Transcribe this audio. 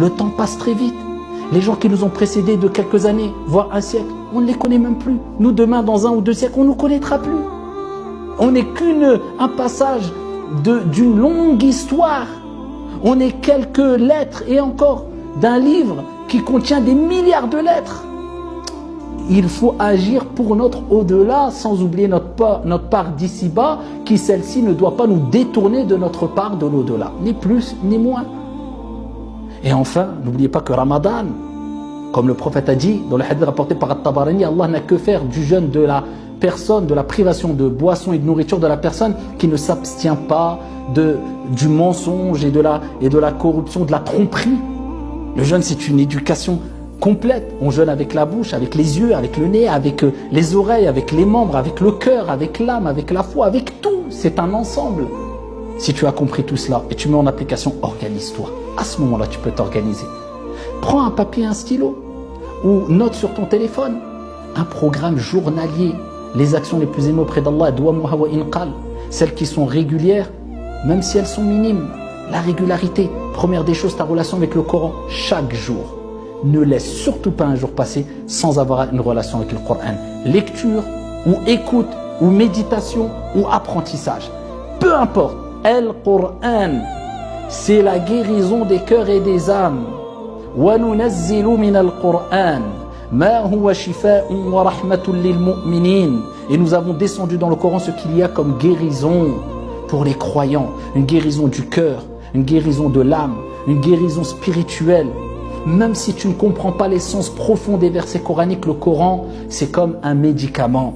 Le temps passe très vite. Les gens qui nous ont précédés de quelques années, voire un siècle, on ne les connaît même plus. Nous, demain, dans 1 ou 2 siècles, on ne nous connaîtra plus. On n'est qu'un passage d'une longue histoire. On est quelques lettres et encore d'un livre qui contient des milliards de lettres. Il faut agir pour notre au-delà sans oublier notre part d'ici-bas qui celle-ci ne doit pas nous détourner de notre part de l'au-delà, ni plus ni moins. Et enfin, n'oubliez pas que Ramadan, comme le prophète a dit dans le hadith rapporté par At-Tabarani, Allah n'a que faire du jeûne de la personne, de la privation de boisson et de nourriture de la personne qui ne s'abstient pas du mensonge et de la corruption, de la tromperie. Le jeûne, c'est une éducation complète. On jeûne avec la bouche, avec les yeux, avec le nez, avec les oreilles, avec les membres, avec le cœur, avec l'âme, avec la foi, avec tout. C'est un ensemble. Si tu as compris tout cela et tu mets en application, organise-toi. À ce moment-là, tu peux t'organiser. Prends un papier et un stylo ou note sur ton téléphone un programme journalier. Les actions les plus aimées auprès d'Allah, celles qui sont régulières, même si elles sont minimes. La régularité, première des choses, ta relation avec le Coran, chaque jour. Ne laisse surtout pas un jour passer sans avoir une relation avec le Coran. Lecture, ou écoute, ou méditation, ou apprentissage. Peu importe, le Coran, c'est la guérison des cœurs et des âmes. وَنُنَزِّلُ مِنَ الْقُرْآنِ مَا هُوَ شِفَاءٌ وَرَحْمَةٌ لِلْمُؤْمِنِينَ. Et nous avons descendu dans le Coran ce qu'il y a comme guérison pour les croyants. Une guérison du cœur, une guérison de l'âme, une guérison spirituelle. Même si tu ne comprends pas l'essence profonde des versets coraniques, le Coran, c'est comme un médicament.